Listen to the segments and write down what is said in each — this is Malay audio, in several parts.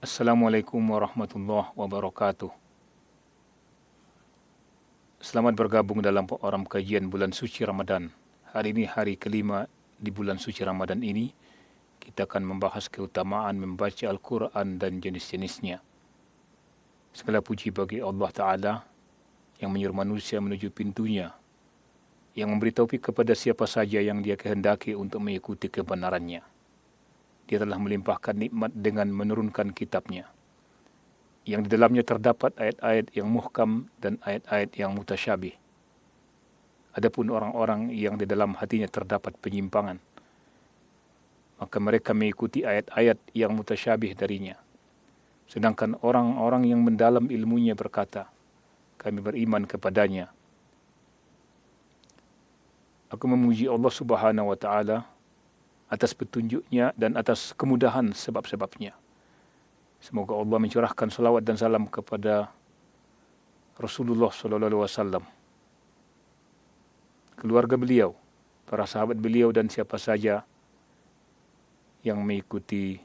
Assalamualaikum warahmatullahi wabarakatuh. Selamat bergabung dalam program kajian bulan suci Ramadan. Hari ini hari kelima di bulan suci Ramadan ini. Kita akan membahas keutamaan membaca Al-Quran dan jenis-jenisnya. Segala puji bagi Allah Ta'ala yang menyuruh manusia menuju pintunya, yang memberi taufik kepada siapa saja yang dia kehendaki untuk mengikuti kebenarannya. Dia telah melimpahkan nikmat dengan menurunkan kitabnya, yang di dalamnya terdapat ayat-ayat yang muhkam dan ayat-ayat yang mutasyabih. Adapun orang-orang yang di dalam hatinya terdapat penyimpangan, maka mereka mengikuti ayat-ayat yang mutasyabih darinya. Sedangkan orang-orang yang mendalam ilmunya berkata, kami beriman kepadanya. Aku memuji Allah Subhanahu wa Ta'ala atas petunjuknya dan atas kemudahan sebab-sebabnya. Semoga Allah mencurahkan salawat dan salam kepada Rasulullah sallallahu alaihi wasallam, keluarga beliau, para sahabat beliau dan siapa saja yang mengikuti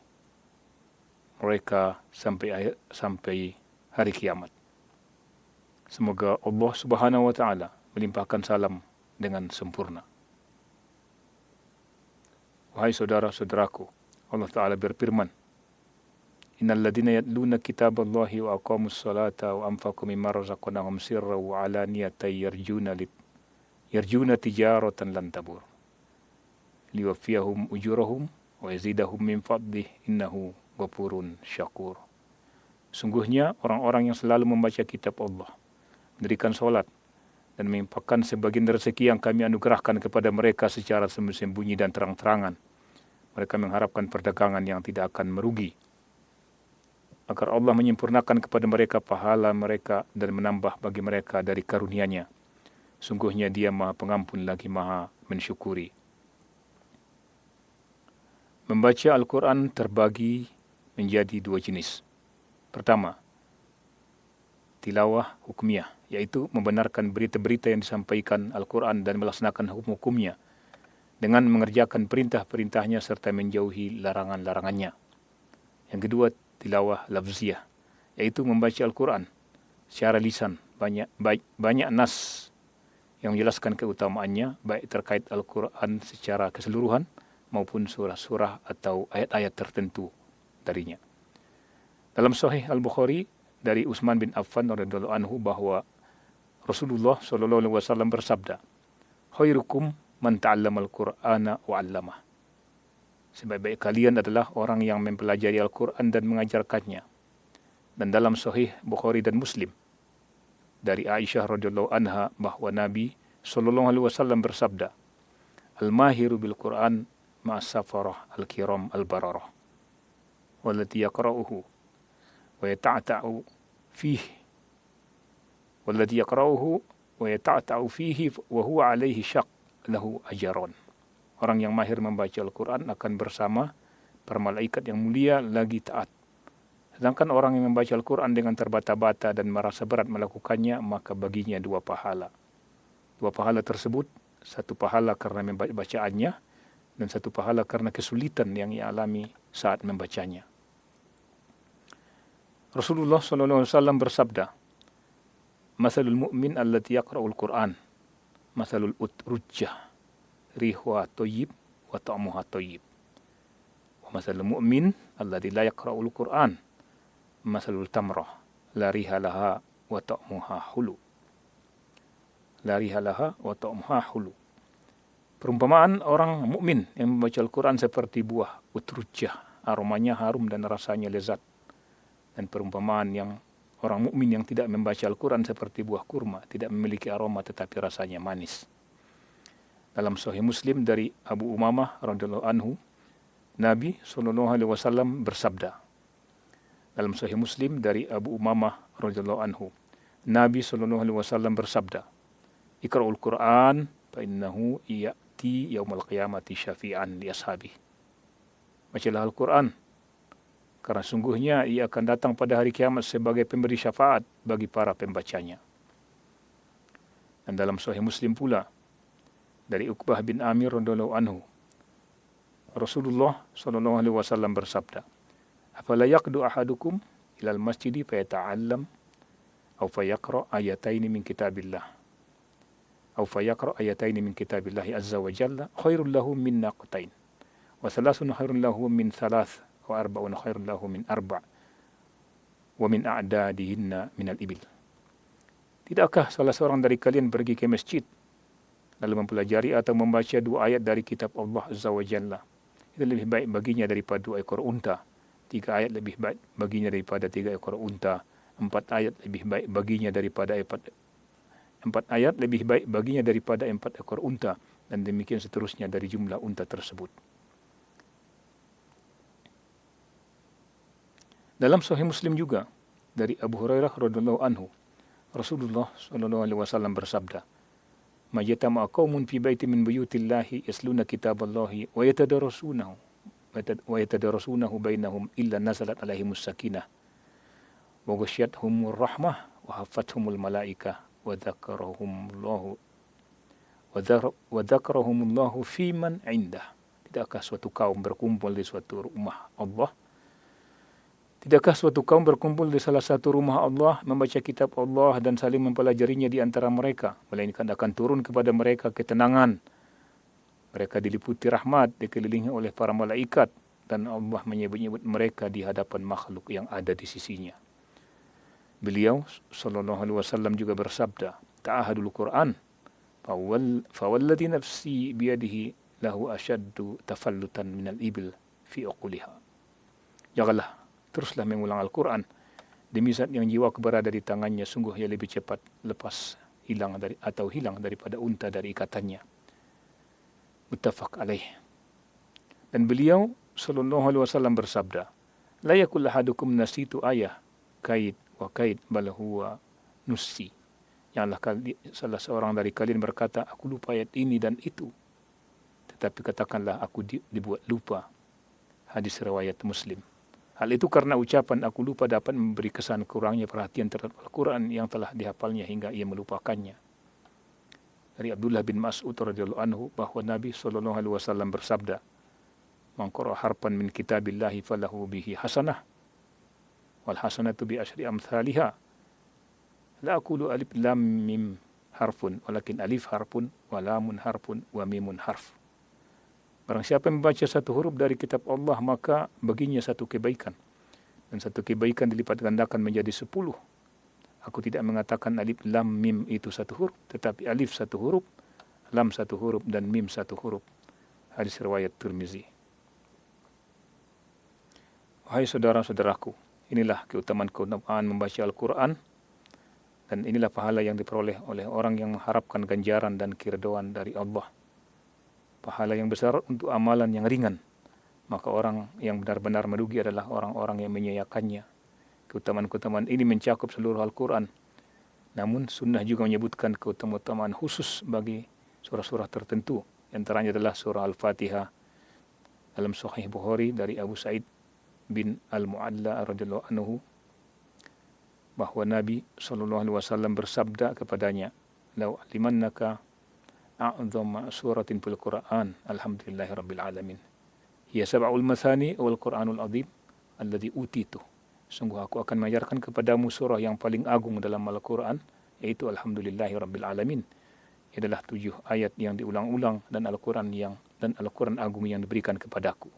mereka sampai hari kiamat. Semoga Allah Subhanahu wa Ta'ala melimpahkan salam dengan sempurna. Wahai saudara-saudaraku, Allah Ta'ala berfirman, Innal ladina yatluna kitaballahi wa aqamus salata wa anfaqu mimma razaqnahum sirran wa alaniyatan yarjuna tijaratan lan tabur. Liwaffiyahum ujurahum wa yazidahum min fadlih innahu ghafurun syakur. Sungguhnya orang-orang yang selalu membaca kitab Allah, mendirikan salat dan menginfakkan sebagian rezeki yang kami anugerahkan kepada mereka secara sembunyi-sembunyi dan terang-terangan. Mereka mengharapkan perdagangan yang tidak akan merugi, agar Allah menyempurnakan kepada mereka pahala mereka dan menambah bagi mereka dari karunia-Nya. Sungguhnya Dia Maha Pengampun lagi Maha Mensyukuri. Membaca Al-Quran terbagi menjadi dua jenis. Pertama, tilawah hukmiyah, yaitu membenarkan berita-berita yang disampaikan Al-Quran dan melaksanakan hukum-hukumnya dengan mengerjakan perintah-perintahnya serta menjauhi larangan-larangannya. Yang kedua, tilawah lafziyah, yaitu membaca Al-Quran secara lisan. Banyak nas yang menjelaskan keutamaannya, baik terkait Al-Quran secara keseluruhan maupun surah-surah atau ayat-ayat tertentu darinya. Dalam Sahih Al-Bukhari dari Utsman bin Affan radhiyallahu anhu bahwa Rasulullah sallallahu alaihi wasallam bersabda, "Khairukum man ta'allama al-Qur'ana wa 'allamah." Sebaik-baik kalian adalah orang yang mempelajari Al-Quran dan mengajarkannya. Dan dalam Sahih Bukhari dan Muslim dari Aisyah radhiyallahu anha bahwa Nabi sallallahu alaihi wasallam bersabda, "Al-mahiru bil Quran ma'as safarah al-kiram al-bararah, wallati yaqra'uhu wa yata'ta'u fihi wa huwa alaihi syaq lahu ajaron." Orang yang mahir membaca Al-Quran akan bersama para malaikat yang mulia lagi taat. Sedangkan orang yang membaca Al-Quran dengan terbata-bata dan merasa berat melakukannya, maka baginya dua pahala. Dua pahala tersebut, satu pahala karena bacaannya dan satu pahala karena kesulitan yang ia alami saat membacanya. Rasulullah SAW bersabda, "Mathalul mu'min allati yaqra'ul Qur'an, mathalul utrujjah, rihwa thayyib wa ta'muha thayyib. Wa mathalul mu'min alladzi la yaqra'ul Qur'an, mathalul tamrah, la riha laha wa ta'muha hulu." La riha laha wa ta'muha hulu. Perumpamaan orang mukmin yang membaca Al-Quran seperti buah utrujjah, aromanya harum dan rasanya lezat. Dan perumpamaan yang orang mukmin yang tidak membaca Al-Quran seperti buah kurma, tidak memiliki aroma tetapi rasanya manis. Dalam Sahih Muslim dari Abu Umamah radhiyallahu anhu, Nabi sallallahu alaihi wasallam bersabda. Dalam Sahih Muslim dari Abu Umamah radhiyallahu anhu, Nabi sallallahu alaihi wasallam bersabda, "Iqra'ul Qur'an fa innahu ya'ti yaumal qiyamati syafi'an li ashabihi." Bacalah Al-Quran, karena sungguhnya ia akan datang pada hari kiamat sebagai pemberi syafaat bagi para pembacanya. Dan dalam Sahih Muslim pula dari Uqbah bin Amir radhiyallahu anhu, Rasulullah sallallahu alaihi wasallam bersabda, Afala yaqdu ahadukum ilal masjidi fayata'allam aw fayaqra ayataini min kitabillah aw fayaqra ayataini min kitabillahi azza wa jalla khairul lahu min naqtain wa thalathun khairun lahu min thalath wa arba'un khairun lahu min arba' wa min a'dadihinna minal ibil. Tidakkah salah seorang dari kalian pergi ke masjid lalu mempelajari atau membaca 2 ayat dari kitab Allah azza wa jalla, itu lebih baik baginya daripada 2 ekor unta. 3 ayat lebih baik baginya daripada 3 ekor unta. 4 ayat lebih baik baginya daripada 4 ayat lebih baik baginya daripada 4 ekor unta, dan demikian seterusnya dari jumlah unta tersebut. Dalam Sahih Muslim juga dari Abu Hurairah radhiyallahu anhu, Rasulullah sallallahu alaihi wasallam bersabda, "Majtama'a qaumun fi baitin min buyutillahi yasluna kitaballahi wa yatadarasunahu bainahum illa nazalat alaihimus sakinah wa ghasyiyatuhumur rahmah wa hafathumul malaikah wa dzakarahumullahu fi man indah." Tidakkah suatu kaum berkumpul di suatu rumah Allah? Tidakkah suatu kaum berkumpul di salah satu rumah Allah, membaca kitab Allah dan saling mempelajarinya di antara mereka, melainkan akan turun kepada mereka ketenangan. Mereka diliputi rahmat, dikelilingi oleh para malaikat, dan Allah menyebut-nyebut mereka di hadapan makhluk yang ada di sisinya. Beliau sallallahu alaihi wasallam juga bersabda, "Ta'ahadul Qur'an, fawalladhi nafsi biyadihi lahu ashaddu tafallutan minal ibil fi uquliha." Teruslah mengulang Al-Quran, demi zat yang jiwaku berada di tangannya, sungguh ia lebih cepat hilang daripada unta dari ikatannya. Muttafaq alaih. Dan beliau sallallahu alaihi wasallam bersabda, "La yakul ahadukum nasitu ayah kaid wa kaid bal huwa nusi." Janganlah salah seorang dari kalian berkata, "Aku lupa ayat ini dan itu." Tetapi katakanlah, "Aku dibuat lupa." Hadis riwayat Muslim. Hal itu karena ucapan "aku lupa" dapat memberi kesan kurangnya perhatian terhadap Al-Quran yang telah dihafalnya hingga ia melupakannya. Dari Abdullah bin Mas'ud radhiyallahu anhu bahwa Nabi sallallahu alaihi wasallam bersabda, "Man qara'a harfan min kitabillahi falahu bihi hasanah wal hasanatu bi asyri amsalihha. La aqulu alif lam mim harfun walakin alif harfun wa lamun harfun wa mimun harf." Barang siapa yang membaca satu huruf dari kitab Allah, maka baginya satu kebaikan, dan satu kebaikan dilipat gandakan menjadi 10. Aku tidak mengatakan alif lam mim itu satu huruf, tetapi alif satu huruf, lam satu huruf, dan mim satu huruf. Hadis riwayat Tirmizi. Wahai saudara-saudaraku, inilah keutamaan membaca Al-Quran, dan inilah pahala yang diperoleh oleh orang yang mengharapkan ganjaran dan keridhaan dari Allah. Pahala yang besar untuk amalan yang ringan. Maka orang yang benar-benar merugi adalah orang-orang yang menyanyiakannya. Keutamaan-keutamaan ini mencakup seluruh Al-Quran. Namun sunnah juga menyebutkan keutamaan khusus bagi surah-surah tertentu. Antaranya adalah surah Al-Fatihah. Dalam Sahih Bukhari dari Abu Sa'id bin Al-Mu'alla radhiyallahu anhu, bahwa Nabi sallallahu alaihi wasallam bersabda kepadanya, "Lau alimannaka a'zama suratin fil Qur'an, alhamdulillahi rabbil alamin. Hiya sab'ul mathani wal Qur'anul azim alladhi utitu." Sungguh aku akan mengajarkan kepadamu surah yang paling agung dalam Al-Quran, yaitu alhamdulillahi rabbil alamin. Ia adalah 7 ayat yang diulang-ulang dan Al-Quran agung yang diberikan kepadaku.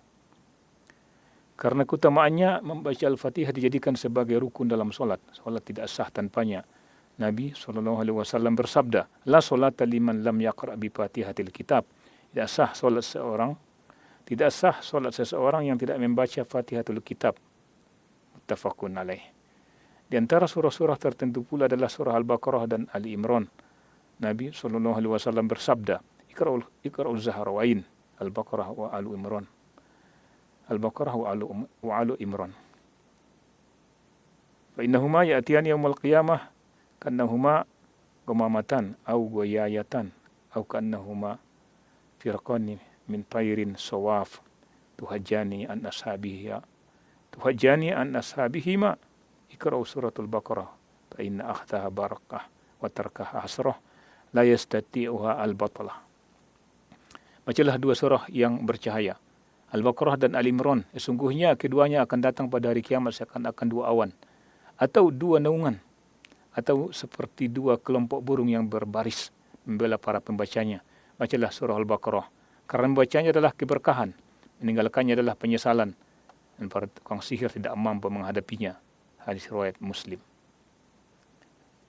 Karena keutamaannya, membaca Al-Fatihah dijadikan sebagai rukun dalam solat. Solat tidak sah tanpanya. Nabi SAW bersabda, "La solata liman lam yaqra' bi Fatihatil kitab." Tidak sah solat seseorang yang tidak membaca Fatihatul Kitab. Muttafaqun alaih. Di antara surah-surah tertentu pula adalah surah Al-Baqarah dan Ali Imran. Nabi SAW bersabda, "Iqra'ul Zahrawain, Al-Baqarah wa Alu Imran." Al-Baqarah wa Alu Imran. Fa innahuma ya'tiyani yaumil qiyamah kannahuma ghamamatan au goyayatan au kannahuma firqani min tayrin sawaf tuhajjani an ashabihima iqra'u suratul Baqarah fa inna akhtaha barakah wa tarkaha hasrah la yastati'uha al-batlah. Bacalah 2 surah yang bercahaya, Al-Baqarah dan Al-Imran. Sesungguhnya keduanya akan datang pada hari kiamat seakan-akan dua awan atau dua naungan atau seperti dua kelompok burung yang berbaris membela para pembacanya. Bacalah surah Al-Baqarah. Karena membacanya adalah keberkahan, meninggalkannya adalah penyesalan, dan para tukang sihir tidak mampu menghadapinya. Hadis riwayat Muslim.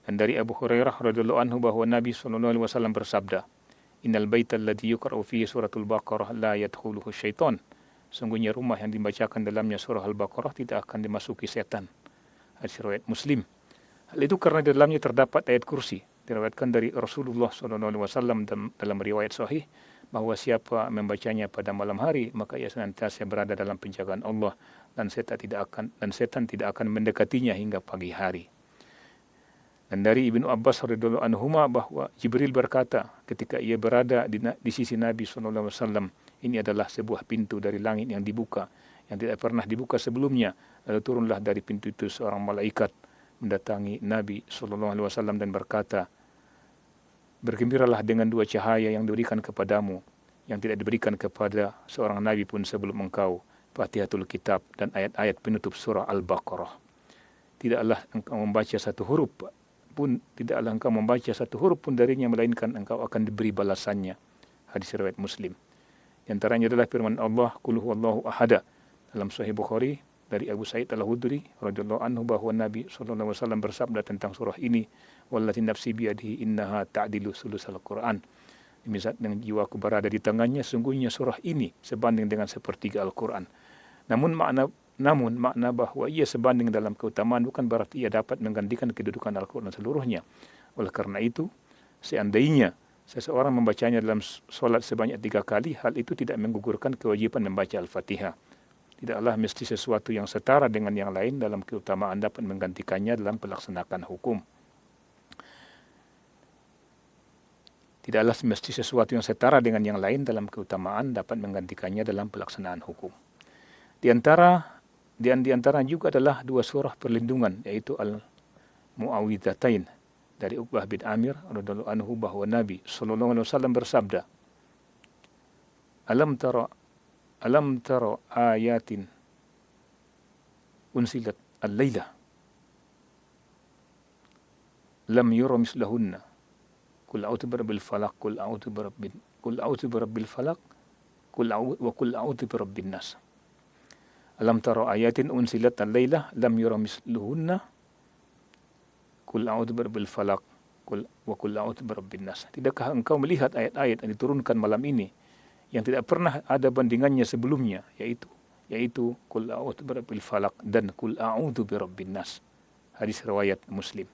Dan dari Abu Hurairah radhiyallahu anhu bahwa Nabi SAW bersabda, Innal baita alladhi yuqra'u fihi suratul Baqarah la yadkhuluhu syaitan. Sungguhnya rumah yang dibacakan dalamnya surah Al-Baqarah tidak akan dimasuki setan. Hadis riwayat Muslim. Hal itu karena di dalamnya terdapat ayat kursi. Diriwayatkan dari Rasulullah SAW dalam riwayat sahih bahwa siapa membacanya pada malam hari maka ia senantiasa berada dalam penjagaan Allah dan setan tidak akan mendekatinya hingga pagi hari. Dan dari Ibnu Abbas radhiyallahu anhuma bahwa Jibril berkata ketika ia berada di sisi Nabi SAW, ini adalah sebuah pintu dari langit yang dibuka yang tidak pernah dibuka sebelumnya. Lalu turunlah dari pintu itu seorang malaikat mendatangi Nabi SAW dan berkata, bergembiralah dengan dua cahaya yang diberikan kepadamu, yang tidak diberikan kepada seorang Nabi pun sebelum engkau, Fatihatul Kitab dan ayat-ayat penutup surah Al-Baqarah. Tidaklah engkau membaca satu huruf pun darinya, melainkan engkau akan diberi balasannya. Hadis riwayat Muslim. Di antaranya adalah firman Allah, Qul huwallahu ahad, dalam Sahih Bukhari dari Abu Sa'id Al-Khudri radhiyallahu anhu bahwa Nabi SAW bersabda tentang surah ini, wallati nafsi biyadihi innaha ta'dilu sulusal Quran. Demi zat dengan jiwaku berada di tangannya, sungguhnya surah ini sebanding dengan sepertiga Al-Quran. Namun makna bahwa ia sebanding dalam keutamaan bukan berarti ia dapat menggantikan kedudukan Al-Quran seluruhnya. Oleh karena itu, seandainya seseorang membacanya dalam solat sebanyak 3 kali, hal itu tidak menggugurkan kewajiban membaca Al-Fatihah. Tidaklah mesti sesuatu yang setara dengan yang lain dalam keutamaan dapat menggantikannya dalam pelaksanaan hukum. Tidaklah mesti sesuatu yang setara dengan yang lain dalam keutamaan dapat menggantikannya dalam pelaksanaan hukum. Di antara juga adalah 2 surah perlindungan, yaitu Al-Mu'awwidzatain dari Uqbah bin Amir radhiyallahu anhu bahwa Nabi SAW bersabda, Alam tara ayatin unsilat al-laila lam yura mislahunna qul a'udzu birabbil falaq qul a'udzu birabbil falaq qul a'udzu birabbin nas. Alam tara ayatin unsilat al-laila lam yura mislahunna qul a'udzu birabbil falaq qul a'udzu birabbin nas. Tidakkah engkau melihat ayat-ayat yang diturunkan malam ini yang tidak pernah ada bandingannya sebelumnya, yaitu Qul a'udzu birabbil falaq dan Qul a'udzu birabbin nas. Hadis riwayat Muslim.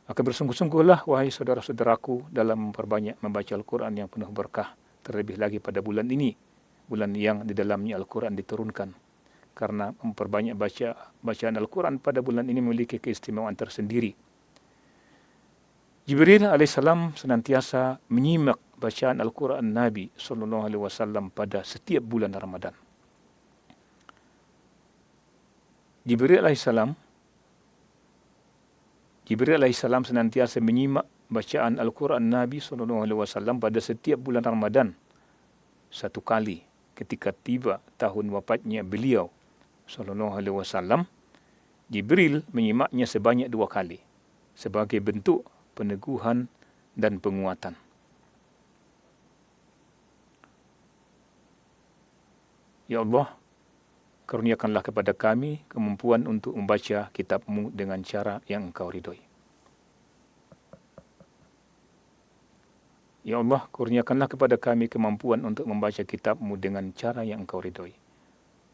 Maka bersungguh-sungguhlah wahai saudara-saudaraku dalam memperbanyak membaca Al-Quran yang penuh berkah, terlebih lagi pada bulan ini, bulan yang di dalamnya Al-Quran diturunkan. Karena memperbanyak bacaan Al-Quran pada bulan ini memiliki keistimewaan tersendiri. Jibril alaihissalam senantiasa menyimak bacaan Al-Quran Nabi SAW pada setiap bulan Ramadan. Jibril alaihissalam senantiasa menyimak bacaan Al-Quran Nabi SAW pada setiap bulan Ramadan 1 kali ketika tiba tahun wafatnya beliau SAW. Jibril menyimaknya sebanyak 2 kali sebagai bentuk peneguhan dan penguatan. Ya Allah, karuniakanlah kepada kami kemampuan untuk membaca kitab-Mu dengan cara yang Engkau ridhoi. Ya Allah, kurniakanlah kepada kami kemampuan untuk membaca kitab-Mu dengan cara yang Engkau ridhoi.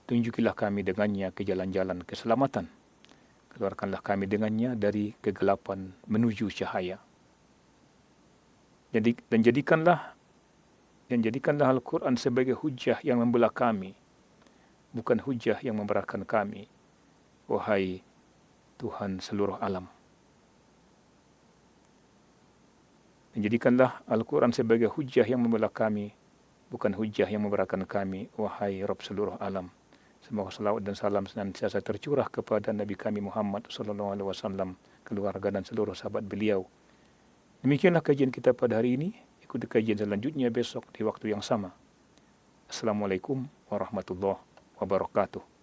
Tunjukilah kami dengannya ke jalan-jalan keselamatan. Keluarkanlah kami dengannya dari kegelapan menuju cahaya. Dan jadikanlah Al-Quran sebagai hujah yang membelah kami, bukan hujah yang memberatkan kami, wahai Tuhan seluruh alam. Dan jadikanlah Al-Quran sebagai hujah yang membelah kami, bukan hujah yang memberatkan kami, wahai Rabb seluruh alam. Semoga salawat dan salam senantiasa tercurah kepada Nabi kami Muhammad SAW, keluarga dan seluruh sahabat beliau. Demikianlah kajian kita pada hari ini. Ikuti kajian selanjutnya besok di waktu yang sama. Assalamualaikum warahmatullahi wabarakatuh.